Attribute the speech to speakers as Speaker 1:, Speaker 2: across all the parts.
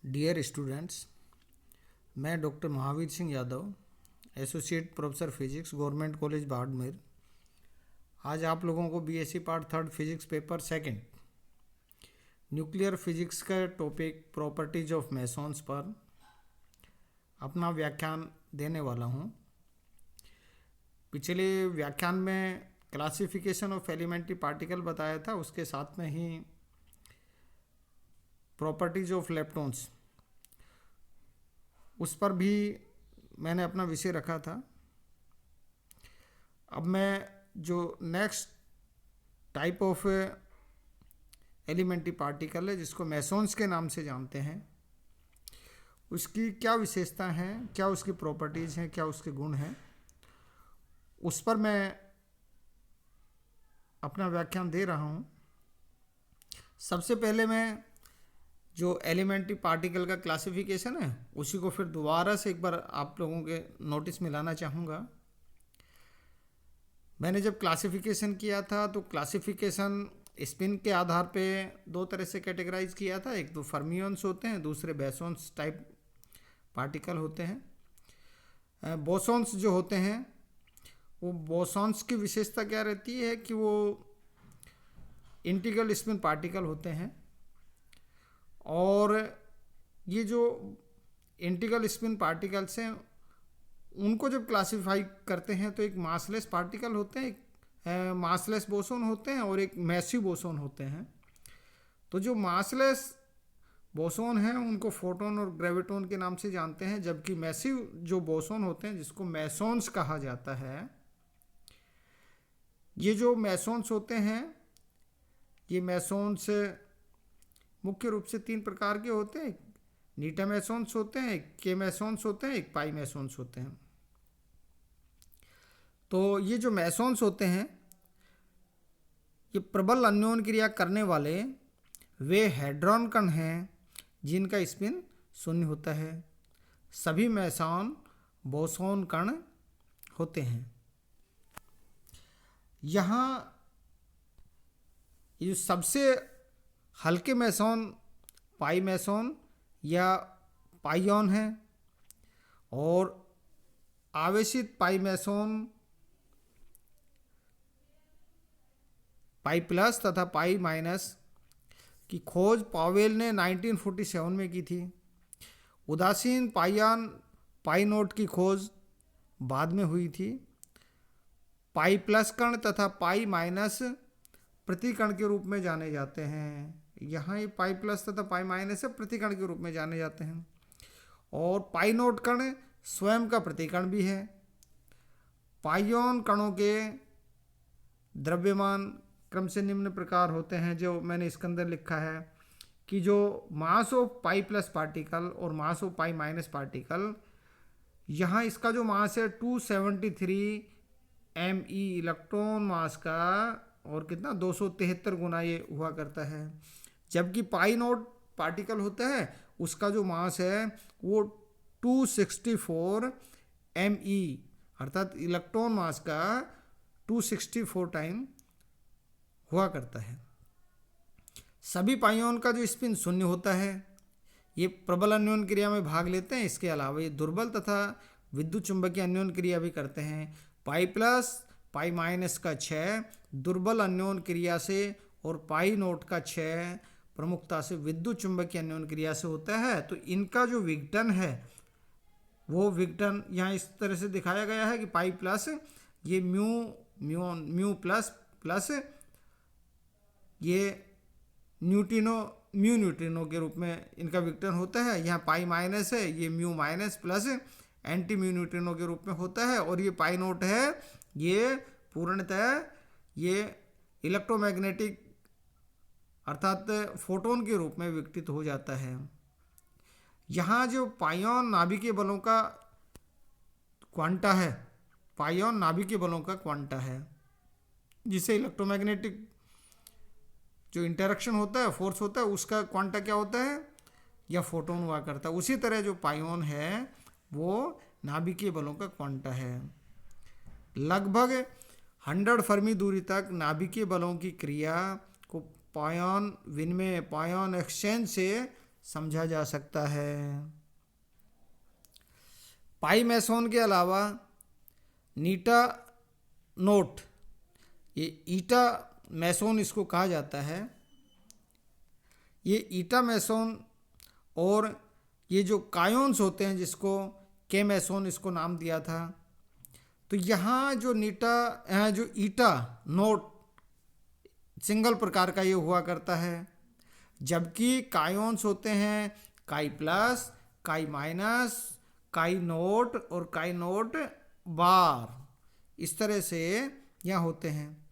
Speaker 1: Dear students, मैं doctor Mahavir Singh Yadav, associate professor physics, government college Barmer. आज आप लोगों को BSc part third physics paper second nuclear physics का टॉपिक प्रॉपर्टीज ऑफ मेसॉन्स पर अपना व्याख्यान देने वाला हूँ। पिछले व्याख्यान में क्लासिफिकेशन ऑफ एलिमेंट्री पार्टिकल बताया था, उसके साथ में ही प्रॉपर्टीज ऑफ लेप्टॉन्स उस पर भी मैंने अपना विषय रखा था। अब मैं जो next type of elementary particle है जिसको मेसॉन्स के नाम से जानते हैं, उसकी क्या विशेषता हैं, क्या उसकी प्रॉपर्टीज़ हैं, क्या उसके गुण हैं, उस पर मैं अपना व्याख्यान दे रहा हूँ। सबसे पहले मैं जो एलिमेंट्री पार्टिकल का क्लासिफिकेशन है उसी को फिर दोबारा से एक बार आप लोगों के नोटिस में लाना चाहूँगा। मैंने जब क्लासिफिकेशन किया था तो क्लासिफिकेशन स्पिन के आधार पे दो तरह से कैटेगराइज किया था। एक तो फर्मियंस होते हैं, दूसरे बोसॉन्स टाइप पार्टिकल होते हैं। बोसॉन्स जो होते हैं वो बोसॉन्स की विशेषता क्या रहती है कि वो इंटीग्रल स्पिन पार्टिकल होते हैं, और ये जो इंटीग्रल स्पिन पार्टिकल्स हैं उनको जब क्लासिफाई करते हैं तो एक मासलेस पार्टिकल होते हैं, एक मासलेस बोसॉन होते हैं और एक मैसिव बोसॉन होते हैं। तो जो मासलेस बोसॉन हैं उनको फोटोन और ग्रेविटॉन के नाम से जानते हैं, जबकि मैसिव जो बोसॉन होते हैं जिसको मेसॉन्स कहा जाता है, ये जो मेसॉन्स होते हैं ये मेसॉन्स मुख्य रूप से तीन प्रकार के होते हैं। नीटा मेसॉन्स होते हैं, एक के मेसॉन्स होते हैं, एक पाई मेसॉन्स होते हैं। तो ये जो मेसॉन्स होते हैं ये प्रबल अन्योन क्रिया करने वाले वे हेड्रॉन कण हैं जिनका स्पिन शून्य होता है। सभी मेसॉन बोसॉन कण होते हैं। यहाँ ये सबसे हल्के मेसॉन पाई मेसॉन या पाइऑन है, और आवेशित पाई मेसॉन पाई प्लस तथा पाई माइनस की खोज पावेल ने 1947 में की थी। उदासीन पाइऑन पाई नोट की खोज बाद में हुई थी। पाई प्लस कण तथा पाई माइनस प्रतिकण के रूप में जाने जाते हैं। यहाँ ये पाई प्लस तथा पाई माइनस प्रतिकण के रूप में जाने जाते हैं, और पाई नोट कण स्वयं का प्रतिकण भी है। पाइऑन कणों के द्रव्यमान क्रम से निम्न प्रकार होते हैं, जो मैंने इसके अंदर लिखा है कि जो mass of pi plus particle और mass of pi minus particle, यहाँ इसका जो मास है 273 ME इलेक्ट्रॉन मास का, और कितना 273 गुना ये हुआ करता है। जबकि पाई नोट पार्टिकल होता है उसका जो मास है वो 264 ME अर्थात इलेक्ट्रॉन मास का 264 टाइम हुआ करता है। सभी पाइऑन का जो स्पिन शून्य होता है, ये प्रबल अन्योन क्रिया में भाग लेते हैं। इसके अलावा ये दुर्बल तथा विद्युत चुंबकीय अन्योन क्रिया भी करते हैं। पाई प्लस पाई माइनस का 6 दुर्बल अन्योन क्रिया से और पाई नोट का 6 प्रमुखता से विद्युत चुंबकीय अन्योन क्रिया से होता है। तो इनका जो विघटन है वो विघटन यहाँ इस तरह से दिखाया गया है कि पाई प्लस ये म्यू प्लस प्लस ये म्यू न्यूट्रिनो के रूप में इनका विघटन होता है। यहाँ पाई माइनस है, ये mu minus plus anti mu neutrino के रूप में होता है, और ये पाई नोट है ये पूर्णतः ये इलेक्ट्रोमैग्नेटिक अर्थात फोटोन के रूप में विघटित हो जाता है। यहाँ जो पाइऑन नाभिकीय बलों का क्वांटा है, पाइऑन नाभिकीय बलों का क्वांटा है, जिसे इलेक्ट्रोमैग्नेटिक जो इंटरेक्शन होता है, फोर्स होता है, उसका क्वांटा क्या होता है, या फोटोन हुआ करता है। उसी तरह जो पाइऑन है वो नाभिकीय बलों का क्वांटा है। लगभग 100 फर्मी दूरी तक नाभिकीय बलों की क्रिया को पाइऑन विनिमय पाइऑन एक्सचेंज से समझा जा सकता है। पाई मैसोन के अलावा नीटा नोट, ये ईटा मैसोन इसको कहा जाता है। ये ईटा मैसोन और ये जो कायोन्स होते हैं जिसको के मैसोन इसको नाम दिया था। तो यहाँ जो जो ईटा नोट सिंगल प्रकार का ये हुआ करता है, जबकि कायोन्स होते हैं काई प्लस, काई माइनस, काई नोट और काई नोट बार, इस तरह से यहाँ होते हैं।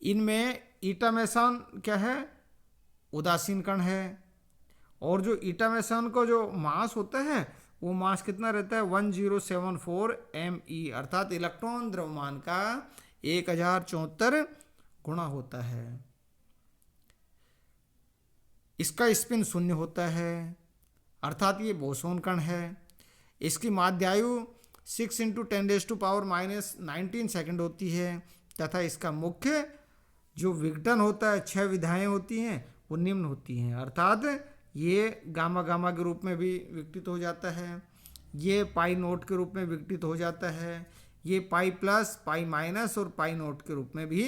Speaker 1: इनमें ईटा मैसोन क्या है, उदासीन कण है। और जो ईटा मैसोन का जो मास होता है वो मास कितना रहता है 1074 Me, अर्थात इलेक्ट्रॉन द्रव्यमान का 1074 गुणा होता है। इसका स्पिन शून्य होता है, अर्थात ये बोसोन कण है। इसकी माध्यायु 6 × 10⁻⁻19 सेकंड होती है तथा इसका मुख्य जो विघटन होता है 6 विधाएं होती हैं वो निम्न होती हैं, अर्थात ये गामा गामा के रूप में भी विघटित हो जाता है, ये पाई नोट के रूप में विघटित हो जाता है, ये पाई प्लस, पाई माइनस और पाई नोट के रूप में भी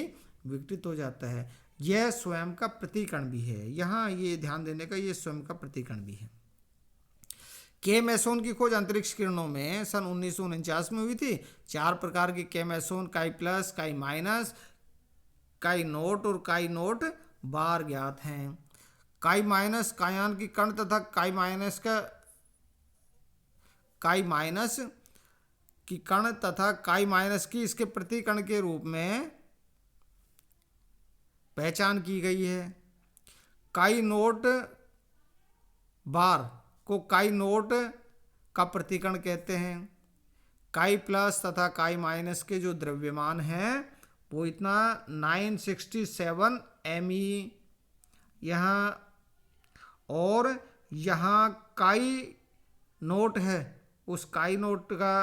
Speaker 1: विघटित हो जाता है। यह स्वयं का प्रतिकण भी है, यहाँ ये ध्यान देने का, ये स्वयं का प्रतिकण भी है। के मैसोन की खोज अंतरिक्ष किरणों में सन 1949 में हुई थी। 4 प्रकार के के मैसोन, काई प्लस, काई माइनस, काई नोट और काई नोट बार ज्ञात हैं। काई माइनस कायान की कण तथा काई माइनस की कण तथा काई माइनस की इसके प्रतिकण के रूप में पहचान की गई है। काई नोट बार को काई नोट का प्रतिकण कहते हैं। काई प्लस तथा काई माइनस के जो द्रव्यमान हैं वो इतना 967 Me यहाँ, और यहाँ काई नोट है, उस काई नोट का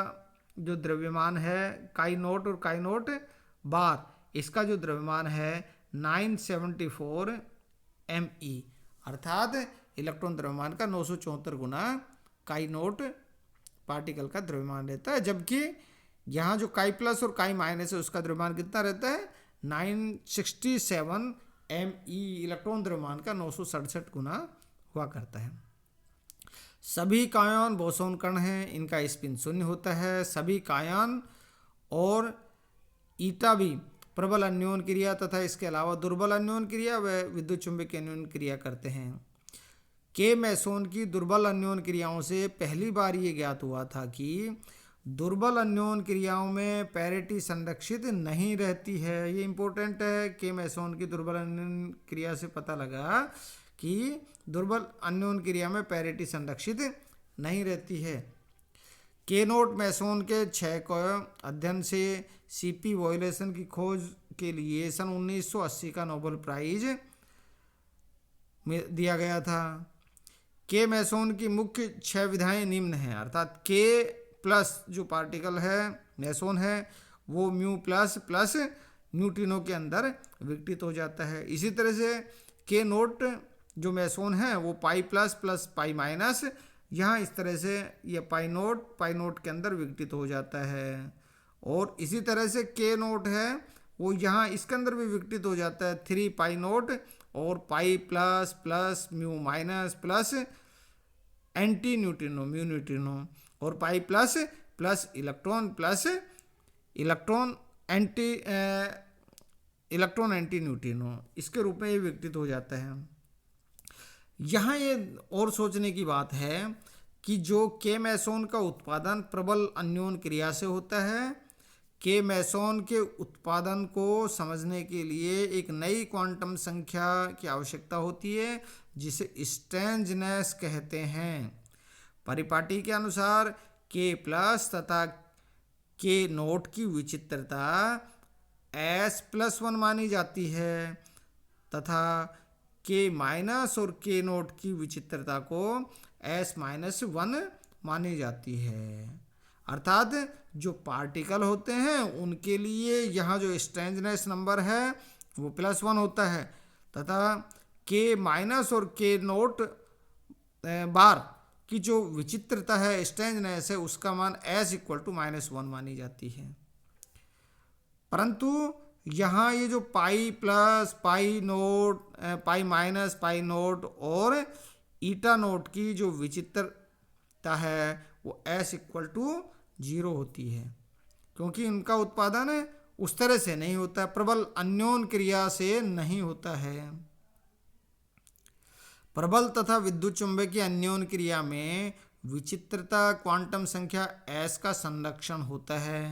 Speaker 1: जो द्रव्यमान है, काई नोट और काई नोट बार, इसका जो द्रव्यमान है 974 Me, अर्थात इलेक्ट्रॉन द्रव्यमान का 974 गुना काई नोट पार्टिकल का द्रव्यमान रहता है। जबकि यहाँ जो काई प्लस और काई माइनस है उसका द्रव्यमान कितना रहता है 967 Me, इलेक्ट्रॉन द्रव्यमान का 967 गुना हुआ करता है। सभी कायन बोसोन कण हैं, इनका स्पिन शून्य होता है। सभी कायन और ईटा भी प्रबल अन्योन क्रिया तथा इसके अलावा दुर्बल अन्योन क्रिया व विद्युत चुंबकीय अन्योन क्रिया करते हैं। के मैसोन की दुर्बल अन्योन क्रियाओं से पहली बार ये ज्ञात हुआ था कि दुर्बल अन्योन क्रियाओं में पैरिटी संरक्षित नहीं रहती है। ये इंपॉर्टेंट है, के मैसोन की दुर्बल अन्योन क्रिया से पता लगा कि दुर्बल अन्योन क्रिया में पैरिटी संरक्षित नहीं रहती है। के नोट मैसोन के 6 को अध्ययन से CP वॉयलेशन की खोज के लिए सन 1980 का नोबेल प्राइज दिया गया था। के मैसोन की मुख्य 6 विधाएं निम्न हैं, अर्थात के प्लस जो पार्टिकल है मैसोन है वो म्यू प्लस प्लस न्यूट्रिनो के अंदर विघटित हो जाता है। इसी तरह से के नोट जो मैसोन है वो पाई प्लस प्लस पाई माइनस, यहाँ इस तरह से ये पाई नोट के अंदर विघटित हो जाता है। और इसी तरह से के नोट है वो यहाँ इसके अंदर भी विघटित हो जाता है 3 पाई नोट और pi plus plus mu minus plus anti neutrino mu neutrino और pi plus plus electron anti neutrino, इसके रूप में ये विघटित हो जाता है। यहाँ ये और सोचने की बात है कि जो के मैसोन का उत्पादन प्रबल अन्योन क्रिया से होता है, के मैसोन के उत्पादन को समझने के लिए एक नई क्वांटम संख्या की आवश्यकता होती है जिसे स्ट्रेंजनेस कहते हैं। परिपाटी के अनुसार के प्लस तथा के नोट की विचित्रता S+1 मानी जाती है तथा के माइनस और के नोट की विचित्रता को S-1 मानी जाती है। अर्थात जो पार्टिकल होते हैं उनके लिए यहाँ जो स्ट्रेंजनेस नंबर है वो +1 होता है तथा के माइनस और के नोट बार की जो विचित्रता है, स्ट्रेंजनेस है, उसका मान s इक्वल टू -1 मानी जाती है। परंतु यहाँ ये जो पाई प्लस, पाई नोट, पाई माइनस, पाई नोट और ईटा नोट की जो विचित्रता है वो s इक्वल टू 0 होती है, क्योंकि इनका उत्पादन उस तरह से नहीं होता है, प्रबल अन्योन क्रिया से नहीं होता है। प्रबल तथा विद्युत चुंबकीय अन्योन क्रिया में विचित्रता क्वांटम संख्या s का संरक्षण होता है।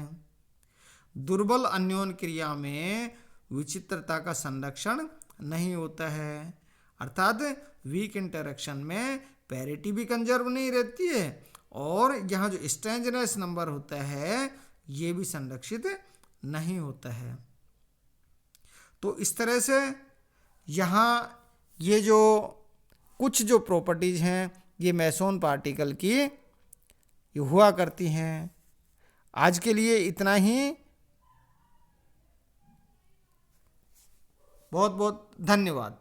Speaker 1: दुर्बल अन्योन क्रिया में विचित्रता का संरक्षण नहीं होता है, अर्थात वीक इंटरेक्शन में पैरिटी भी कंजर्व नहीं रहती है और यहाँ जो स्ट्रेंजनेस नंबर होता है ये भी संरक्षित नहीं होता है। तो इस तरह से यहाँ ये जो कुछ जो प्रॉपर्टीज हैं ये मेसोन पार्टिकल की ये हुआ करती हैं। आज के लिए इतना ही। बहुत बहुत धन्यवाद।